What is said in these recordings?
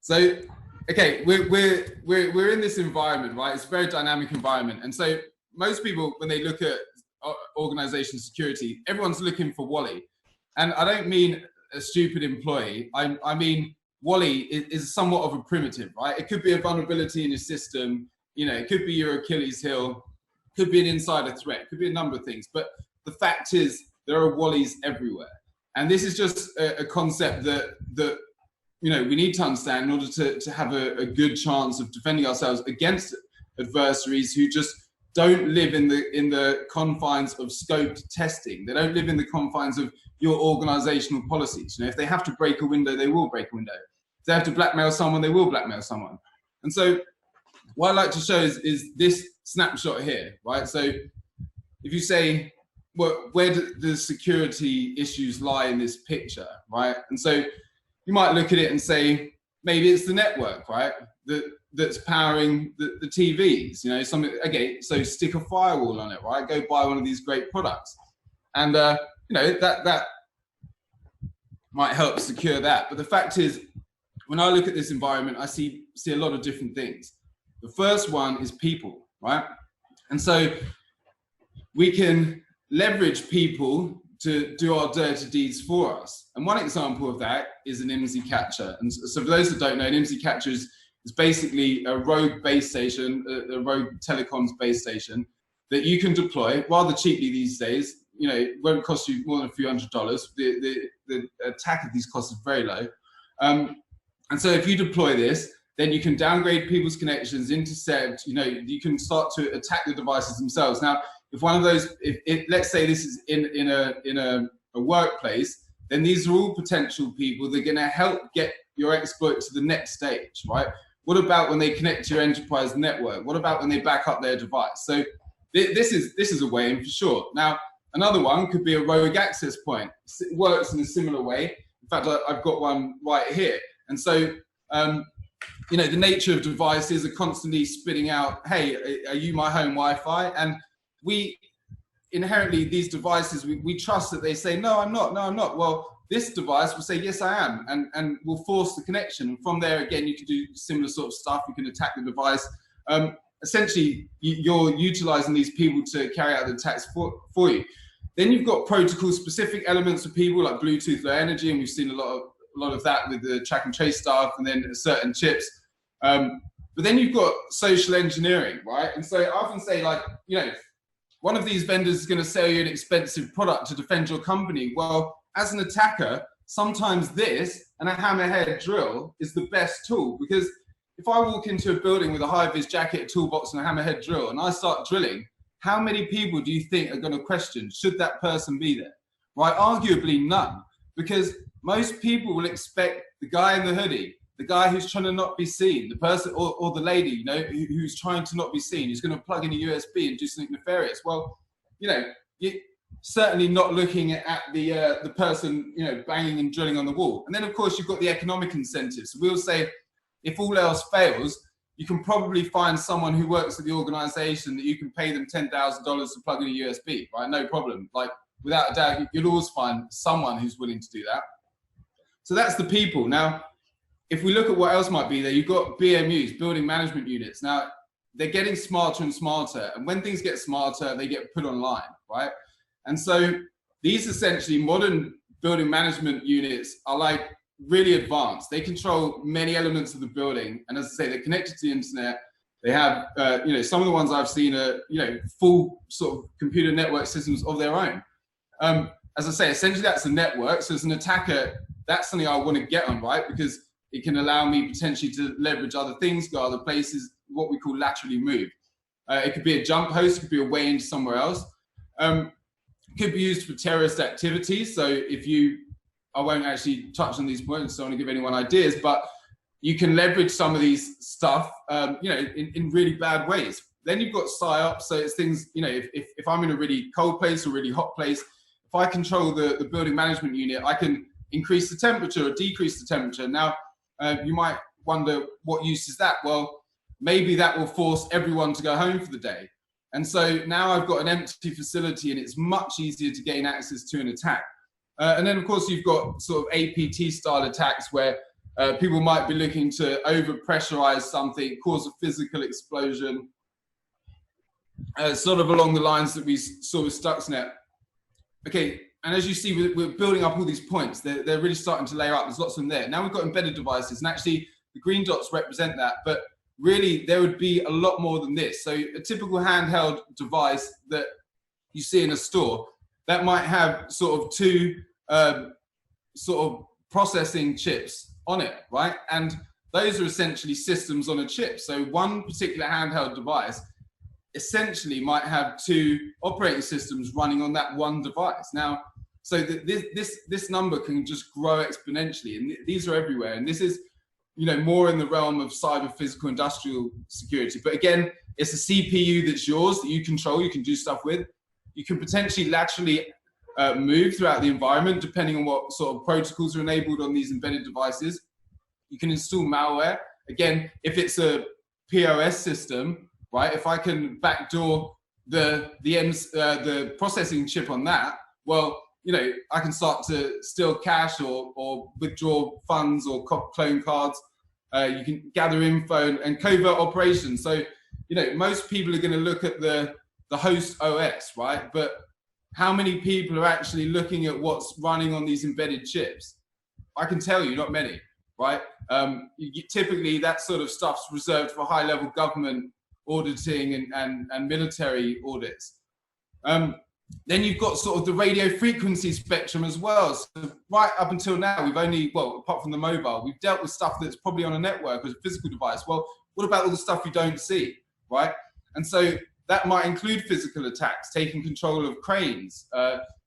So, okay, we're in this environment, right? It's a very dynamic environment. And so most people, when they look at organization security, everyone's looking for Wally. And I don't mean a stupid employee. I mean, Wally is somewhat of a primitive, right? It could be a vulnerability in your system. You know, it could be your Achilles heel, could be an insider threat, could be a number of things. But the fact is, there are Wallies everywhere. And this is just a concept that you know, we need to understand in order to have a good chance of defending ourselves against adversaries who just don't live in the confines of scoped testing. They don't live in the confines of your organizational policies. You know, if they have to break a window, they will break a window. If they have to blackmail someone, they will blackmail someone. And so what I'd like to show is this snapshot here, right? So if you say, well, where do the security issues lie in this picture, right? And so you might look at it and say, maybe it's the network, right? That's powering the TVs, you know, something, okay, so stick a firewall on it, right? Go buy one of these great products. And, you know, that might help secure that. But the fact is, when I look at this environment, I see a lot of different things. The first one is people, right? And so we can leverage people to do our dirty deeds for us. And one example of that is an IMSI catcher. And so for those that don't know, an IMSI catcher is basically a rogue base station, a rogue telecoms base station that you can deploy rather cheaply these days. You know, it won't cost you more than a few $100. The attack of these costs is very low. And so if you deploy this, then you can downgrade people's connections, intercept, you know, you can start to attack the devices themselves. Now, if one of those, let's say this is in a workplace, then these are all potential people that are going to help get your exploit to the next stage, right? What about when they connect to your enterprise network? What about when they back up their device? So this is a way in for sure. Now, another one could be a rogue access point. It works in a similar way. In fact, I've got one right here. And so, you know, the nature of devices are constantly spitting out, hey, are you my home Wi-Fi? And we inherently, these devices, we trust that they say, no, I'm not, no, I'm not. Well, this device will say, yes, I am, and will force the connection. And from there, again, you can do similar sort of stuff. You can attack the device. Essentially, you're utilizing these people to carry out the attacks for you. Then you've got protocol-specific elements of people like Bluetooth Low Energy, and we've seen a lot of that with the track and trace stuff, and then certain chips. But then you've got social engineering, right? And so I often say, like, you know, one of these vendors is going to sell you an expensive product to defend your company. Well, as an attacker, sometimes this and a hammerhead drill is the best tool, because if I walk into a building with a high-vis jacket, a toolbox, and a hammerhead drill, and I start drilling, how many people do you think are going to question, should that person be there? Right? Arguably none, because most people will expect the guy in the hoodie, the guy who's trying to not be seen, the person or the lady, you know, who's trying to not be seen, who's going to plug in a USB and do something nefarious. Well, you know, you're certainly not looking at the person, you know, banging and drilling on the wall. And then, of course, you've got the economic incentives. So we'll say, if all else fails, you can probably find someone who works at the organization that you can pay them $10,000 to plug in a USB, right? No problem. Like, without a doubt, you'll always find someone who's willing to do that. So that's the people. Now, if we look at what else might be there, you've got BMUs, building management units. Now, they're getting smarter and smarter. And when things get smarter, they get put online, right? And so these essentially modern building management units are like really advanced. They control many elements of the building. And as I say, they're connected to the internet. They have, you know, some of the ones I've seen are, you know, full sort of computer network systems of their own. As I say, essentially that's a network. So as an attacker, that's something I want to get on, right? Because it can allow me potentially to leverage other things, go other places, what we call laterally move. It could be a jump host, it could be a way into somewhere else. It could be used for terrorist activities. So if you, I won't actually touch on these points, so I don't want to give anyone ideas, but you can leverage some of these stuff, you know, in really bad ways. Then you've got PSYOPs, so it's things, you know, if I'm in a really cold place or really hot place, if I control the building management unit, I can increase the temperature or decrease the temperature. Now, you might wonder, what use is that? Well, maybe that will force everyone to go home for the day. And so now I've got an empty facility and it's much easier to gain access to an attack. And then, of course, you've got sort of APT style attacks where People might be looking to over-pressurize something, cause a physical explosion, sort of along the lines that we saw with Stuxnet. Okay, and as you see, we're building up all these points. They're really starting to layer up. There's lots of them there. Now we've got embedded devices, and actually the green dots represent that, but really there would be a lot more than this. So a typical handheld device that you see in a store, that might have sort of two sort of processing chips on it, right? And those are essentially systems on a chip. So one particular handheld device essentially might have two operating systems running on that one device. Now, so this number can just grow exponentially, and these are everywhere. And this is, you know, more in the realm of cyber physical industrial security. But again, it's a CPU that's yours, that you control, you can do stuff with. You can potentially laterally move throughout the environment depending on what sort of protocols are enabled on these embedded devices. You can install malware. Again, if it's a POS system, right? If I can backdoor the processing chip on that, well, you know, I can start to steal cash or withdraw funds or clone cards. You can gather info and covert operations. So, you know, most people are going to look at the host OS, right? But how many people are actually looking at what's running on these embedded chips? I can tell you, not many, right? Typically, that sort of stuff's reserved for high-level government auditing and military audits. Then you've got sort of the radio frequency spectrum as well. So right up until now, we've only, well, apart from the mobile, we've dealt with stuff that's probably on a network or a physical device. Well, what about all the stuff you don't see, right? And so that might include physical attacks, taking control of cranes,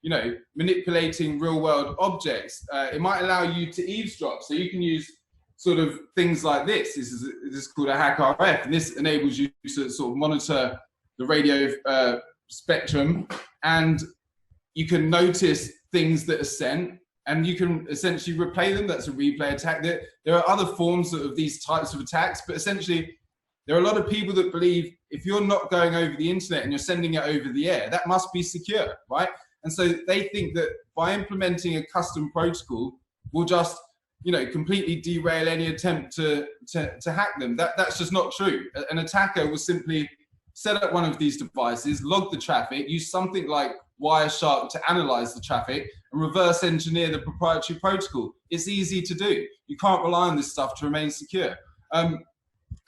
you know, manipulating real-world objects. It might allow you to eavesdrop, so you can use sort of things like this. This is called a hack RF, and this enables you to sort of monitor the radio spectrum, and you can notice things that are sent, and you can essentially replay them. That's a replay attack. There are other forms of these types of attacks, but essentially there are a lot of people that believe if you're not going over the internet and you're sending it over the air, that must be secure, right? And so they think that by implementing a custom protocol, we'll just, you know, completely derail any attempt to hack them. That's just not true. An attacker will simply set up one of these devices, log the traffic, use something like Wireshark to analyze the traffic, and reverse engineer the proprietary protocol. It's easy to do. You can't rely on this stuff to remain secure.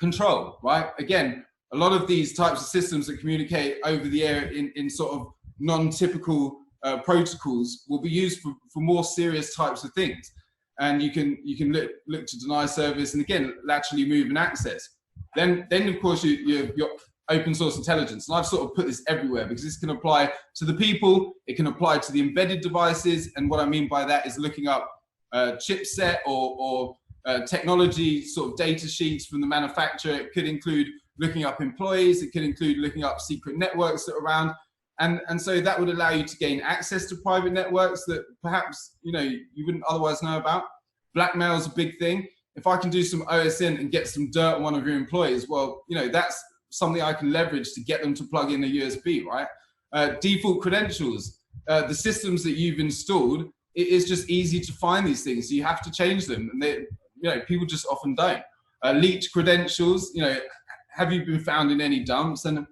Control, right? Again, a lot of these types of systems that communicate over the air in sort of non-typical protocols will be used for more serious types of things. And you can look to deny service and again laterally move and access. Then of course your open source intelligence, and I've sort of put this everywhere because this can apply to the people, it can apply to the embedded devices, and what I mean by that is looking up chipset or technology sort of data sheets from the manufacturer. It could include looking up employees, it could include looking up secret networks that are around. And so that would allow you to gain access to private networks that perhaps, you know, you wouldn't otherwise know about. Blackmail is a big thing. If I can do some OSINT and get some dirt on one of your employees, well, you know, that's something I can leverage to get them to plug in a USB, right? Default credentials, the systems that you've installed, it is just easy to find these things. So you have to change them, and they, you know, people just often don't. Leaked credentials, you know, have you been found in any dumps? And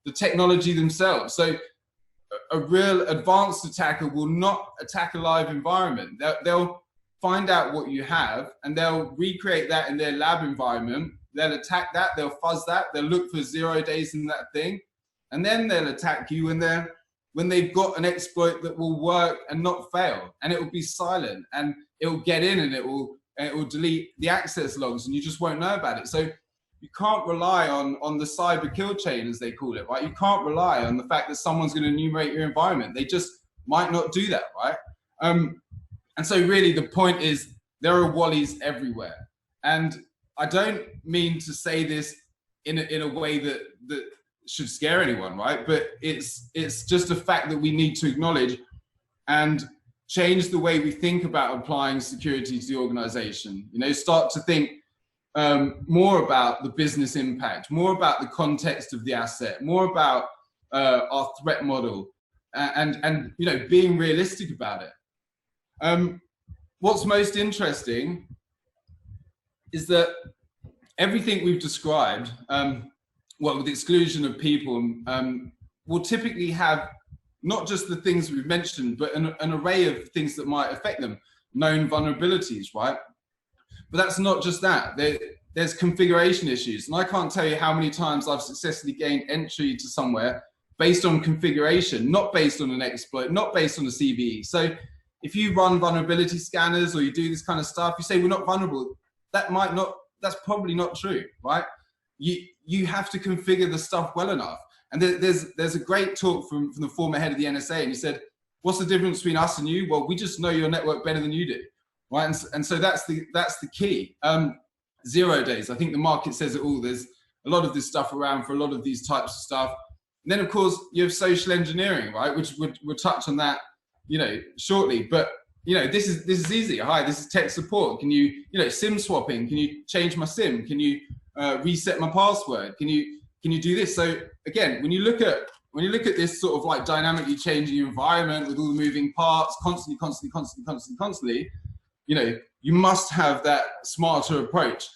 the technology themselves. So a real advanced attacker will not attack a live environment. They'll find out what you have and they'll recreate that in their lab environment. They'll attack that, they'll fuzz that, they'll look for 0 days in that thing, and then they'll attack you when they've got an exploit that will work and not fail, and it will be silent, and it will get in and it will delete the access logs, and you just won't know about it. So you can't rely on the cyber kill chain, as they call it, right? You can't rely on the fact that someone's going to enumerate your environment. They just might not do that, right? And so really the point is there are wallies everywhere. And I don't mean to say this in a way that should scare anyone, right? But it's just a fact that we need to acknowledge and change the way we think about applying security to the organization. You know, start to think more about the business impact, more about the context of the asset, more about our threat model, and you know, being realistic about it. What's most interesting is that everything we've described, well, with the exclusion of people, will typically have not just the things we've mentioned, but an array of things that might affect them, known vulnerabilities, right? But that's not just that. There's configuration issues. And I can't tell you how many times I've successfully gained entry to somewhere based on configuration, not based on an exploit, not based on a CVE. So if you run vulnerability scanners or you do this kind of stuff, you say we're not vulnerable. That's probably not true, right? You have to configure the stuff well enough. And there's a great talk from the former head of the NSA, and he said, what's the difference between us and you? Well, we just know your network better than you do, right? And so that's the key. 0 days, I think the market says it all. There's a lot of this stuff around for a lot of these types of stuff. And then of course you have social engineering, right? Which we'll touch on that, shortly. But this is easy. Hi, this is tech support. Can you, SIM swapping? Can you change my SIM? Can you reset my password? Can you do this? So again, when you look at this sort of like dynamically changing environment with all the moving parts, constantly, you must have that smarter approach.